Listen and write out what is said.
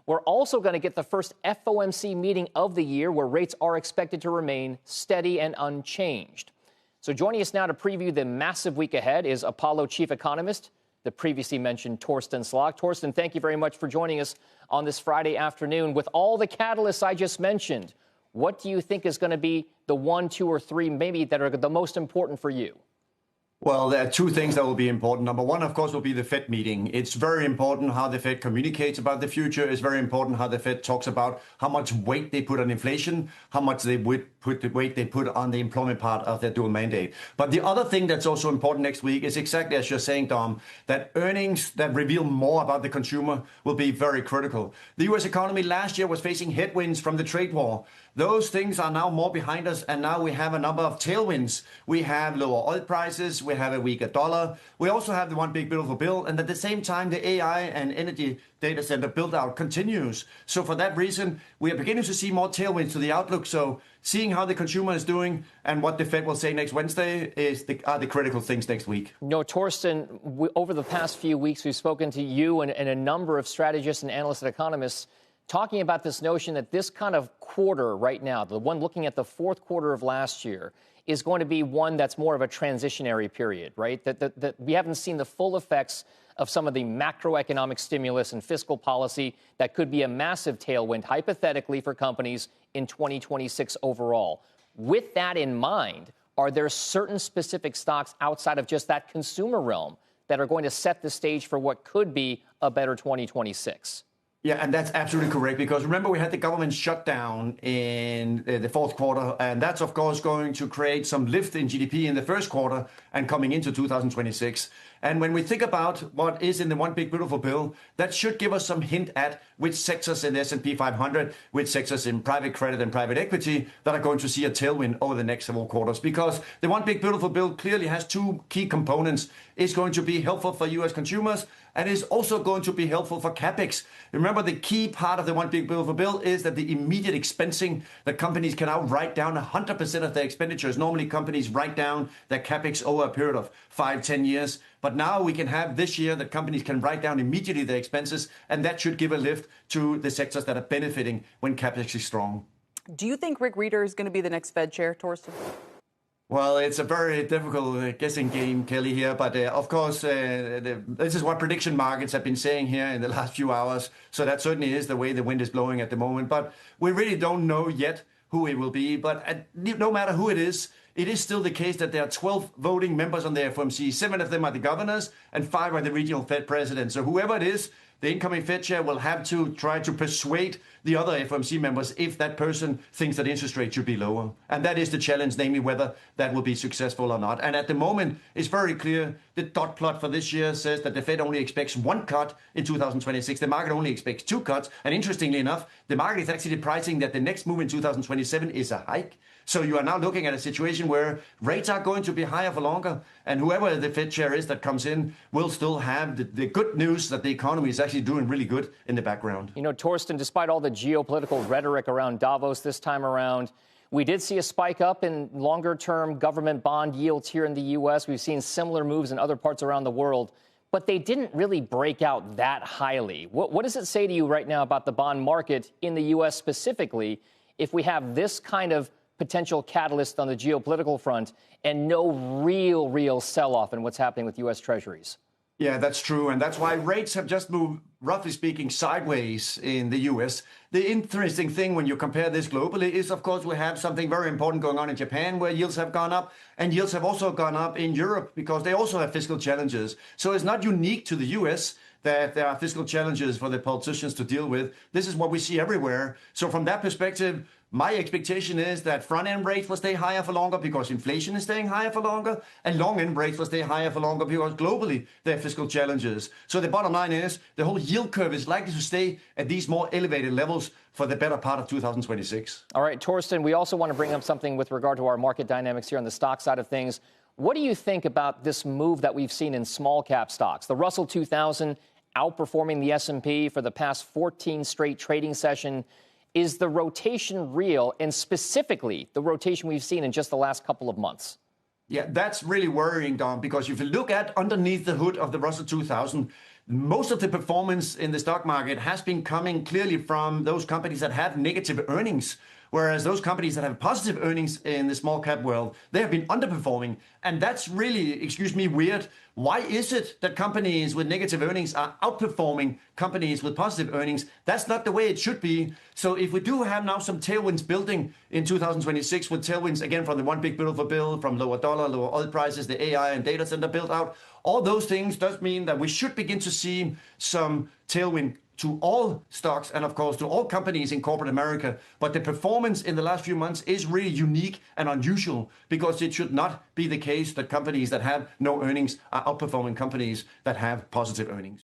We're also going to get the first FOMC meeting of the year where rates are expected to remain steady and unchanged. So joining us now to preview the massive week ahead is Apollo chief economist, the previously mentioned Torsten Slok. Torsten, thank you very much for joining us on this Friday afternoon. With all the catalysts I just mentioned, what do you think is going to be the 1, 2, or 3 maybe that are the most important for you? Well, there are two things that will be important. Number one, of course, will be the Fed meeting. It's very important how the Fed communicates about the future. It's very important how the Fed talks about how much weight they put on inflation, how much they would put the weight they put on the employment part of their dual mandate. But the other thing that's also important next week is exactly as you're saying, Dom, that earnings that reveal more about the consumer will be very critical. The U.S. economy last year was facing headwinds from the trade war. Those things are now more behind us, and now we have a number of tailwinds. We have lower oil prices, we have a weaker dollar, we also have the one big beautiful bill, and at the same time, the AI and energy data center build-out continues. So for that reason, we are beginning to see more tailwinds to the outlook. So seeing how the consumer is doing and what the Fed will say next Wednesday are the critical things next week. You know, Torsten, over the past few weeks, we've spoken to you and a number of strategists and analysts and economists talking about this notion that this kind of quarter right now, the one looking at the fourth quarter of last year, is going to be one that's more of a transitionary period, right? That we haven't seen the full effects of some of the macroeconomic stimulus and fiscal policy that could be a massive tailwind, hypothetically, for companies in 2026 overall. With that in mind, are there certain specific stocks outside of just that consumer realm that are going to set the stage for what could be a better 2026? Yeah, and that's absolutely correct, because remember, we had the government shutdown in the fourth quarter, and that's, of course, going to create some lift in GDP in the first quarter and coming into 2026. And when we think about what is in the one big beautiful bill, that should give us some hint at which sectors in the S&P 500, which sectors in private credit and private equity that are going to see a tailwind over the next several quarters. Because the one big beautiful bill clearly has two key components. It's going to be helpful for U.S. consumers, and is also going to be helpful for CapEx. Remember, the key part of the one big beautiful bill is that the immediate expensing, that companies can now write down 100% of their expenditures. Normally, companies write down their CapEx over a period of 5-10 years. But now we can have this year that companies can write down immediately their expenses, and that should give a lift to the sectors that are benefiting when CapEx is strong. Do you think Rick Rieder is going to be the next Fed chair, Torsten? Well, it's a very difficult guessing game, Kelly, here. But of course, this is what prediction markets have been saying here in the last few hours. So that certainly is the way the wind is blowing at the moment. But we really don't know yet who it will be. But no matter who it is still the case that there are 12 voting members on the FOMC. 7 of them are the governors and 5 are the regional Fed presidents. So whoever it is, the incoming Fed chair will have to try to persuade the other FOMC members if that person thinks that interest rates should be lower. And that is the challenge, namely whether that will be successful or not. And at the moment, it's very clear the dot plot for this year says that the Fed only expects 1 cut in 2026. The market only expects 2 cuts. And interestingly enough, the market is actually pricing that the next move in 2027 is a hike. So you are now looking at a situation where rates are going to be higher for longer, and whoever the Fed chair is that comes in will still have the good news that the economy is actually doing really good in the background. You know, Torsten, despite all the geopolitical rhetoric around Davos this time around, we did see a spike up in longer-term government bond yields here in the U.S. We've seen similar moves in other parts around the world, but they didn't really break out that highly. What does it say to you right now about the bond market in the U.S. specifically if we have this kind of potential catalyst on the geopolitical front and no real sell-off in what's happening with U.S. Treasuries? Yeah, that's true. And that's why rates have just moved, roughly speaking, sideways in the U.S. The interesting thing when you compare this globally is, of course, we have something very important going on in Japan where yields have gone up, and yields have also gone up in Europe because they also have fiscal challenges. So it's not unique to the U.S. that there are fiscal challenges for the politicians to deal with. This is what we see everywhere. So from that perspective, my expectation is that front-end rates will stay higher for longer because inflation is staying higher for longer, and long-end rates will stay higher for longer because globally there are fiscal challenges. So the bottom line is the whole yield curve is likely to stay at these more elevated levels for the better part of 2026. All right, Torsten, we also want to bring up something with regard to our market dynamics here on the stock side of things. What do you think about this move that we've seen in small cap stocks? The Russell 2000 outperforming the S&P for the past 14 straight trading session. Is the rotation real, and specifically the rotation we've seen in just the last couple of months? Yeah, that's really worrying, Don, because if you look at underneath the hood of the Russell 2000, most of the performance in the stock market has been coming clearly from those companies that have negative earnings. Whereas those companies that have positive earnings in the small cap world, they have been underperforming. And that's really, excuse me, weird. Why is it that companies with negative earnings are outperforming companies with positive earnings? That's not the way it should be. So if we do have now some tailwinds building in 2026, with tailwinds again from the one big beautiful bill, from lower dollar, lower oil prices, the AI and data center build out, all those things does mean that we should begin to see some tailwind to all stocks and of course to all companies in corporate America. But the performance in the last few months is really unique and unusual, because it should not be the case that companies that have no earnings are outperforming companies that have positive earnings.